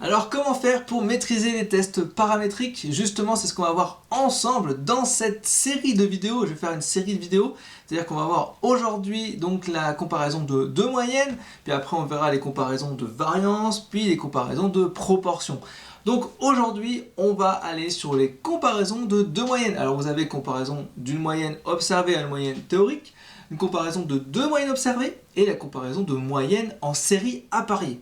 Alors comment faire pour maîtriser les tests paramétriques? Justement, c'est ce qu'on va voir ensemble dans cette série de vidéos. Je vais faire une série de vidéos, c'est-à-dire qu'on va voir aujourd'hui donc la comparaison de deux moyennes, puis après on verra les comparaisons de variance, puis les comparaisons de proportion. Donc aujourd'hui, on va aller sur les comparaisons de deux moyennes. Alors vous avez comparaison d'une moyenne observée à une moyenne théorique, une comparaison de deux moyennes observées et la comparaison de moyennes en série appariée.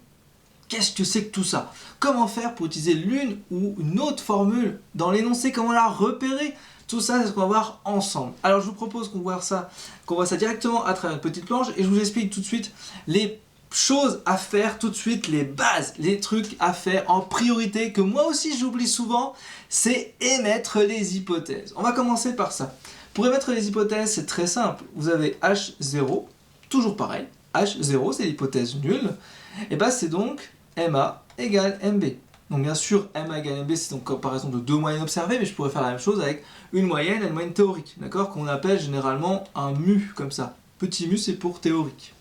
Qu'est-ce que c'est que tout ça? Comment faire pour utiliser l'une ou une autre formule dans l'énoncé? Comment la repérer? Tout ça, c'est ce qu'on va voir ensemble. Alors je vous propose qu'on voit ça directement à travers une petite planche et je vous explique tout de suite les choses à faire, tout de suite les bases, les trucs à faire en priorité que moi aussi j'oublie souvent, c'est émettre les hypothèses. On va commencer par ça. Pour émettre les hypothèses, c'est très simple. Vous avez H0, toujours pareil. H0, c'est l'hypothèse nulle. Et bien c'est donc MA égale MB. Donc bien sûr, MA égale MB, c'est donc comparaison de deux moyennes observées, mais je pourrais faire la même chose avec une moyenne et une moyenne théorique, d'accord, qu'on appelle généralement un mu, comme ça. Petit mu, c'est pour théorique.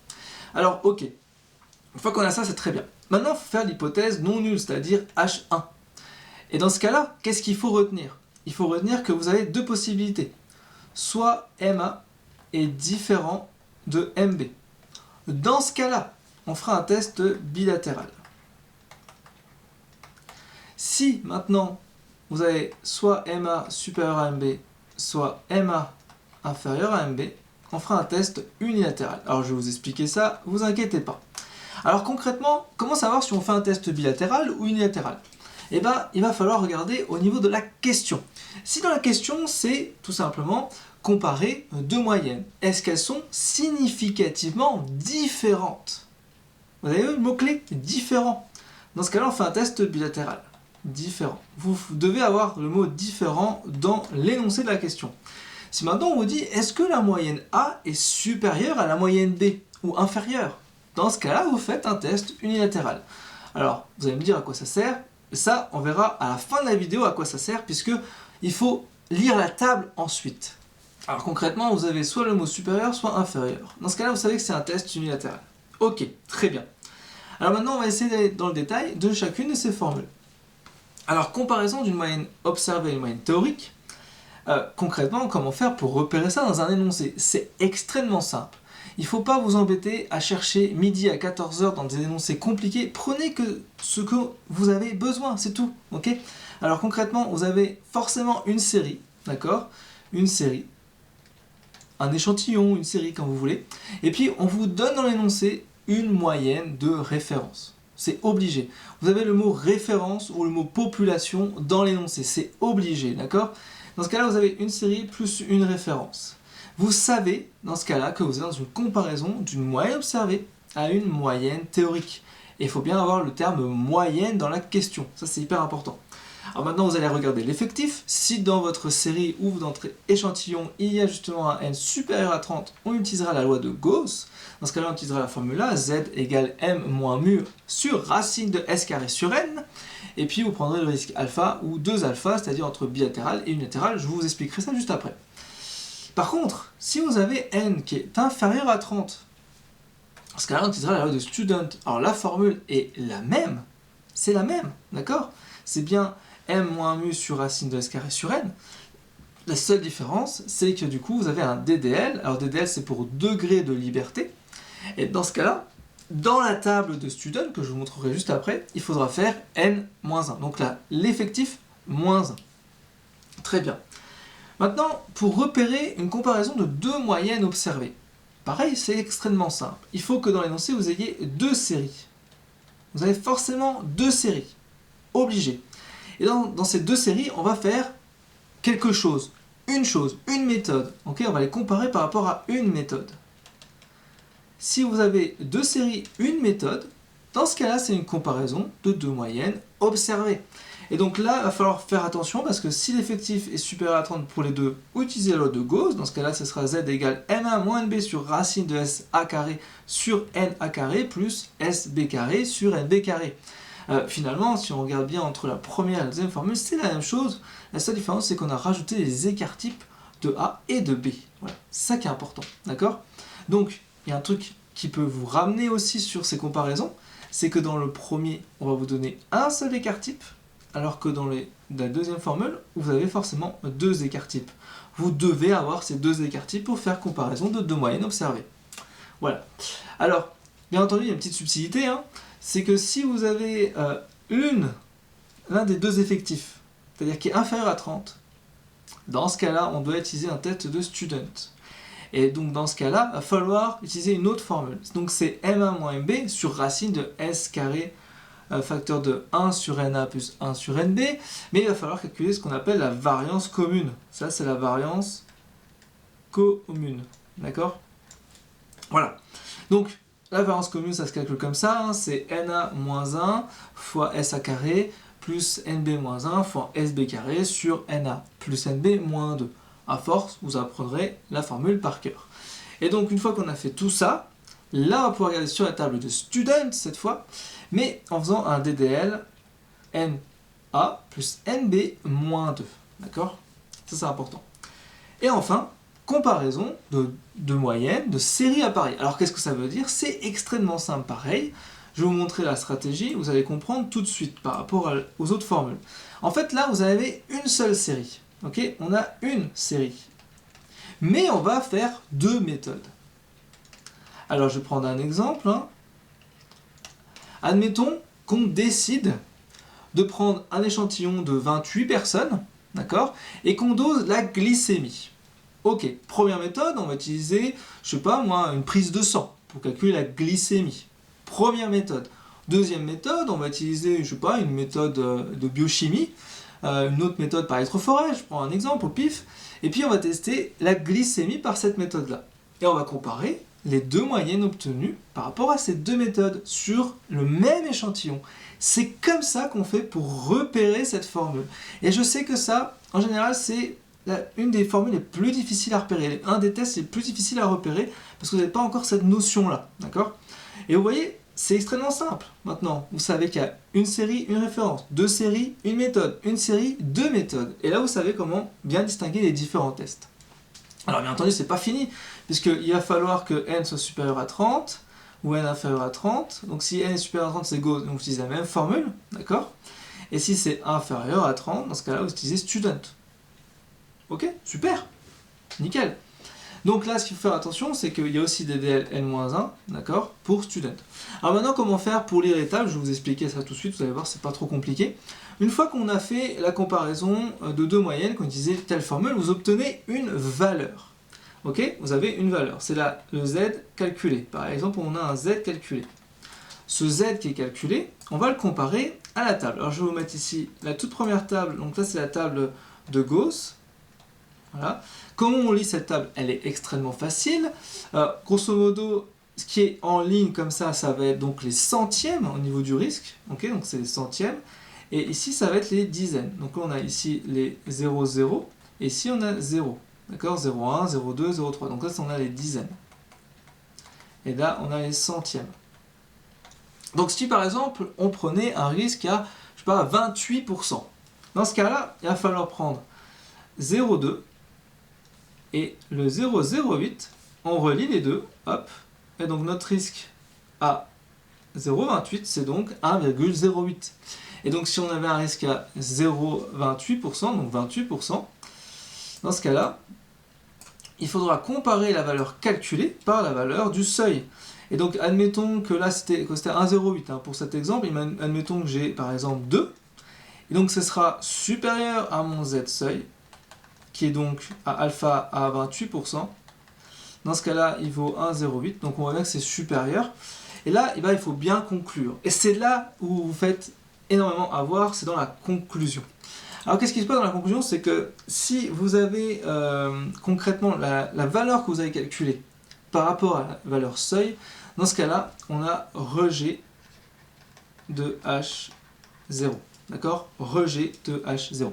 Alors, ok. Une fois qu'on a ça, c'est très bien. Maintenant, il faut faire l'hypothèse non nulle, c'est-à-dire H1. Et dans ce cas-là, qu'est-ce qu'il faut retenir? Il faut retenir que vous avez deux possibilités. Soit MA est différent de MB. Dans ce cas-là, on fera un test bilatéral. Si maintenant vous avez soit MA supérieur à MB, soit MA inférieur à MB, on fera un test unilatéral. Alors je vais vous expliquer ça, vous inquiétez pas. Alors concrètement, comment savoir si on fait un test bilatéral ou unilatéral? Eh bien, il va falloir regarder au niveau de la question. Si dans la question, c'est tout simplement comparer deux moyennes, est-ce qu'elles sont significativement différentes? Vous avez vu le mot-clé? Différent. Dans ce cas-là, on fait un test bilatéral. Différent. Vous devez avoir le mot différent dans l'énoncé de la question. Si maintenant on vous dit, est-ce que la moyenne A est supérieure à la moyenne B ou inférieure? Dans ce cas-là, vous faites un test unilatéral. Alors, vous allez me dire à quoi ça sert. Ça, on verra à la fin de la vidéo à quoi ça sert, puisque il faut lire la table ensuite. Alors concrètement, vous avez soit le mot supérieur, soit inférieur. Dans ce cas-là, vous savez que c'est un test unilatéral. Ok, très bien. Alors maintenant, on va essayer d'aller dans le détail de chacune de ces formules. Alors, comparaison d'une moyenne observée à une moyenne théorique. Concrètement, comment faire pour repérer ça dans un énoncé? C'est extrêmement simple. Il ne faut pas vous embêter à chercher midi à 14h dans des énoncés compliqués. Prenez que ce que vous avez besoin, c'est tout. Ok? Alors concrètement, vous avez forcément une série, d'accord? Une série, un échantillon, une série quand vous voulez. Et puis, on vous donne dans l'énoncé une moyenne de référence. C'est obligé. Vous avez le mot référence ou le mot population dans l'énoncé. C'est obligé, d'accord? Dans ce cas-là, vous avez une série plus une référence. Vous savez, dans ce cas-là, que vous êtes dans une comparaison d'une moyenne observée à une moyenne théorique. Et il faut bien avoir le terme moyenne dans la question. Ça, c'est hyper important. Alors maintenant, vous allez regarder l'effectif. Si dans votre série ou dans votre échantillon, il y a justement un n supérieur à 30, on utilisera la loi de Gauss. Dans ce cas-là, on utilisera la formule là, z égale m moins mu sur racine de s carré sur n. Et puis, vous prendrez le risque alpha ou 2 alpha, c'est-à-dire entre bilatéral et unilatéral. Je vous expliquerai ça juste après. Par contre, si vous avez n qui est inférieur à 30, dans ce cas-là, on utilisera la loi de Student. Alors la formule est la même, c'est la même, d'accord? C'est bien m moins mu sur racine de s carré sur n. La seule différence, c'est que du coup, vous avez un DDL. Alors DDL, c'est pour degré de liberté. Et dans ce cas-là, dans la table de Student, que je vous montrerai juste après, il faudra faire n-1. Donc là, l'effectif, moins 1. Très bien. Maintenant, pour repérer une comparaison de deux moyennes observées, pareil, c'est extrêmement simple. Il faut que dans l'énoncé, vous ayez deux séries. Vous avez forcément deux séries. Obligé. Et dans ces deux séries, on va faire quelque chose, une méthode. Okay, on va les comparer par rapport à une méthode. Si vous avez deux séries, une méthode, dans ce cas-là, c'est une comparaison de deux moyennes observées. Et donc là, il va falloir faire attention parce que si l'effectif est supérieur à 30 pour les deux, utilisez la loi de Gauss. Dans ce cas-là, ce sera z égale m1 moins nb sur racine de sa carré sur na carré plus sb carré sur nb carré. Finalement, si on regarde bien entre la première et la deuxième formule, c'est la même chose. La seule différence, c'est qu'on a rajouté les écarts types de A et de B. Voilà, c'est ça qui est important, d'accord? Donc, il y a un truc qui peut vous ramener aussi sur ces comparaisons, c'est que dans le premier, on va vous donner un seul écart type, alors que dans la deuxième formule, vous avez forcément deux écarts types. Vous devez avoir ces deux écarts types pour faire comparaison de deux moyennes observées. Voilà. Alors, bien entendu, il y a une petite subtilité, hein, c'est que si vous avez l'un des deux effectifs, c'est-à-dire qui est inférieur à 30, dans ce cas-là, on doit utiliser un test de student. Et donc dans ce cas-là, il va falloir utiliser une autre formule. Donc c'est m1 moins mb sur racine de s carré facteur de 1 sur na plus 1 sur nb, mais il va falloir calculer ce qu'on appelle la variance commune. Ça, c'est la variance commune. D'accord? Voilà. Donc, la variance commune, ça se calcule comme ça, hein, c'est na moins 1 fois sa carré plus nb moins 1 fois sb carré sur na plus nb moins 2. À force, vous apprendrez la formule par cœur. Et donc, une fois qu'on a fait tout ça, là, on va pouvoir regarder sur la table de student cette fois, mais en faisant un DDL na plus nb moins 2. D'accord? Ça, c'est important. Et enfin, comparaison de moyenne, de série à pareil. Alors, qu'est-ce que ça veut dire? C'est extrêmement simple, pareil. Je vais vous montrer la stratégie, vous allez comprendre tout de suite par rapport aux autres formules. En fait, là, vous avez une seule série. Ok, on a une série. Mais on va faire deux méthodes. Alors, je vais prendre un exemple. Hein. Admettons qu'on décide de prendre un échantillon de 28 personnes, d'accord, et qu'on dose la glycémie. Ok, première méthode, on va utiliser, je sais pas moi, une prise de sang pour calculer la glycémie. Première méthode. Deuxième méthode, on va utiliser, je sais pas, une méthode de biochimie. Une autre méthode par électrophorèse, je prends un exemple au pif, et puis on va tester la glycémie par cette méthode-là. Et on va comparer les deux moyennes obtenues par rapport à ces deux méthodes sur le même échantillon. C'est comme ça qu'on fait pour repérer cette formule. Et je sais que ça, en général, c'est une des formules les plus difficiles à repérer, un des tests les plus difficiles à repérer, parce que vous n'avez pas encore cette notion-là, d'accord? Et vous voyez, c'est extrêmement simple. Maintenant, vous savez qu'il y a une série, une référence, deux séries, une méthode, une série, deux méthodes. Et là, vous savez comment bien distinguer les différents tests. Alors, bien entendu, c'est pas fini, puisqu'il va falloir que n soit supérieur à 30 ou n inférieur à 30. Donc, si n est supérieur à 30, c'est go, donc vous utilisez la même formule, d'accord? Et si c'est inférieur à 30, dans ce cas-là, vous utilisez student. Ok, super, nickel. Donc là, ce qu'il faut faire attention, c'est qu'il y a aussi des DL n-1, d'accord, pour student. Alors maintenant, comment faire pour lire les tables? Je vais vous expliquer ça tout de suite, vous allez voir, c'est pas trop compliqué. Une fois qu'on a fait la comparaison de deux moyennes, qu'on utilisait telle formule, vous obtenez une valeur. Ok, vous avez une valeur, c'est là le z calculé. Par exemple, on a un z calculé. Ce z qui est calculé, on va le comparer à la table. Alors je vais vous mettre ici la toute première table, donc là c'est la table de Gauss. Voilà. Comment on lit cette table? Elle est extrêmement facile. Grosso modo, ce qui est en ligne comme ça, ça va être donc les centièmes au niveau du risque. Okay, donc c'est les centièmes. Et ici, ça va être les dizaines. Donc là, on a ici les 0, 0. Et ici, on a 0. D'accord? 0,1, 0,2, 0,3. Donc là, on a les dizaines. Et là, on a les centièmes. Donc si par exemple, on prenait un risque à, je sais pas, 28%. Dans ce cas-là, il va falloir prendre 0,2 et le 0,08, on relie les deux, hop, et donc notre risque à 0,28, c'est donc 1,08. Et donc si on avait un risque à 0,28%, donc 28%, dans ce cas-là, il faudra comparer la valeur calculée par la valeur du seuil. Et donc admettons que là c'était 1,08 hein, pour cet exemple, admettons que j'ai par exemple 2, et donc ce sera supérieur à mon z seuil, qui est donc à alpha à 28%. Dans ce cas-là, il vaut 1,08, donc on voit bien que c'est supérieur. Et là, eh ben, il faut bien conclure. Et c'est là où vous faites énormément avoir, c'est dans la conclusion. Alors qu'est-ce qui se passe dans la conclusion? C'est que si vous avez concrètement la valeur que vous avez calculée par rapport à la valeur seuil, dans ce cas-là, on a rejet de H0. D'accord? Rejet de H0.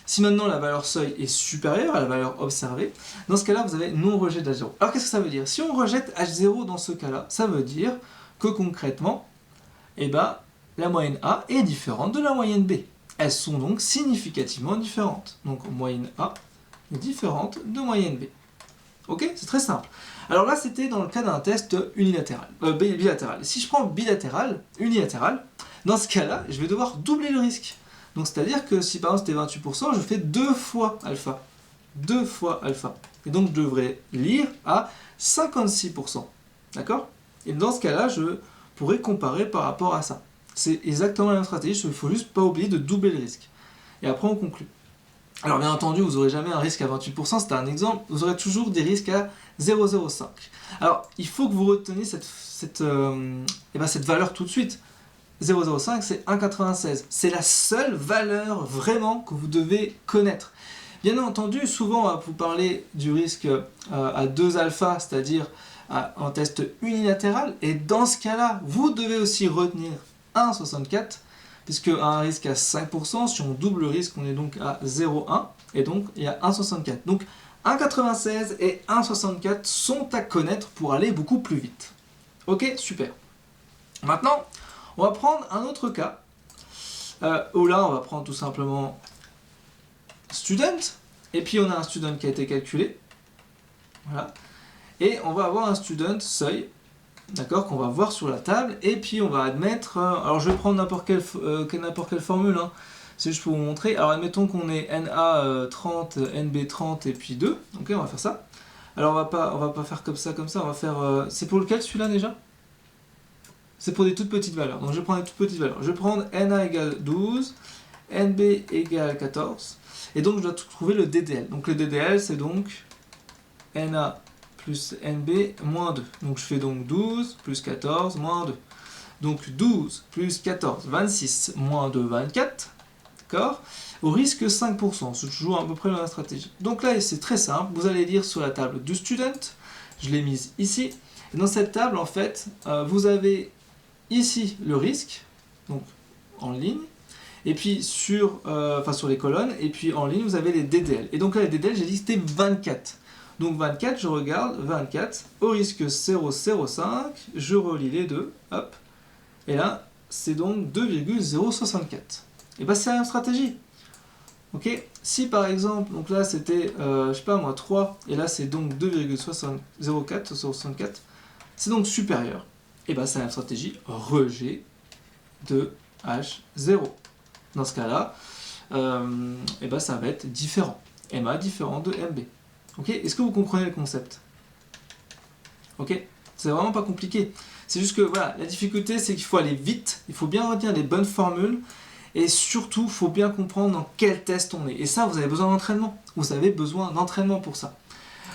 Si maintenant la valeur seuil est supérieure à la valeur observée, dans ce cas-là, vous avez non-rejet d'H0. Alors qu'est-ce que ça veut dire? Si on rejette H0 dans ce cas-là, ça veut dire que concrètement, eh ben, la moyenne A est différente de la moyenne B. Elles sont donc significativement différentes. Donc moyenne A est différente de moyenne B. Ok, c'est très simple. Alors là, c'était dans le cas d'un test unilatéral, bilatéral. Si je prends bilatéral, unilatéral, dans ce cas-là, je vais devoir doubler le risque. Donc c'est-à-dire que si par exemple c'était 28%, je fais 2 fois alpha. 2 fois alpha. Et donc je devrais lire à 56%. D'accord? Et dans ce cas-là, je pourrais comparer par rapport à ça. C'est exactement la même stratégie, il ne faut juste pas oublier de doubler le risque. Et après on conclut. Alors bien entendu, vous n'aurez jamais un risque à 28%, c'est un exemple, vous aurez toujours des risques à 0,05. Alors il faut que vous reteniez cette valeur tout de suite. 0,05 c'est 1,96. C'est la seule valeur vraiment que vous devez connaître. Bien entendu, souvent on va vous parler du risque à 2 alpha, c'est-à-dire en test unilatéral, et dans ce cas-là, vous devez aussi retenir 1,64, puisque un risque à 5%, si on double le risque, on est donc à 0,1, et donc il y a 1,64. Donc 1,96 et 1,64 sont à connaître pour aller beaucoup plus vite. Ok, super. Maintenant, on va prendre un autre cas, où là on va prendre tout simplement student, et puis on a un student qui a été calculé, voilà, et on va avoir un student seuil, d'accord, qu'on va voir sur la table, et puis on va admettre, alors je vais prendre n'importe quelle formule, hein, c'est juste pour vous montrer. Alors admettons qu'on ait NA 30, NB 30 et puis 2, ok, on va faire ça. Alors on va pas faire comme ça, on va faire, c'est pour lequel celui-là déjà? C'est pour des toutes petites valeurs, donc je vais prendre des toutes petites valeurs. Je vais prendre NA égale 12, NB égale 14, et donc je dois trouver le DDL. Donc le DDL c'est donc NA plus NB moins 2. Donc je fais donc 12 plus 14 moins 2. Donc 12 plus 14, 26 moins 2, 24. D'accord? Au risque 5%. C'est toujours à peu près la stratégie. Donc là c'est très simple. Vous allez lire sur la table du student. Je l'ai mise ici. Et dans cette table en fait, vous avez ici le risque, donc en ligne, et puis sur les colonnes, et puis en ligne vous avez les DDL. Et donc là les DDL j'ai dit c'était 24. Donc 24, je regarde 24, au risque 0,05, je relis les deux, hop, et là c'est donc 2,064. Et bien c'est la même stratégie. Ok, si par exemple, donc là c'était, je sais pas moi, 3, et là c'est donc 2,04, c'est donc supérieur. Et bien c'est la même stratégie, rejet de H0. Dans ce cas-là, et ben ça va être différent. MA différent de MB. Ok, est-ce que vous comprenez le concept? Ok, c'est vraiment pas compliqué. C'est juste que voilà, la difficulté c'est qu'il faut aller vite, il faut bien retenir les bonnes formules, et surtout il faut bien comprendre dans quel test on est. Et ça, vous avez besoin d'entraînement. Vous avez besoin d'entraînement pour ça.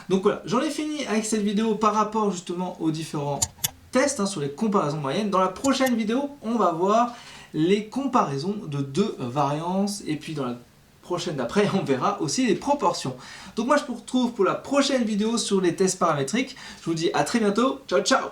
Donc voilà, j'en ai fini avec cette vidéo par rapport justement aux différents tests, hein, sur les comparaisons moyennes. Dans la prochaine vidéo, on va voir les comparaisons de deux variances, et puis dans la prochaine d'après, on verra aussi les proportions. Donc moi je vous retrouve pour la prochaine vidéo sur les tests paramétriques. Je vous dis à très bientôt, ciao ciao.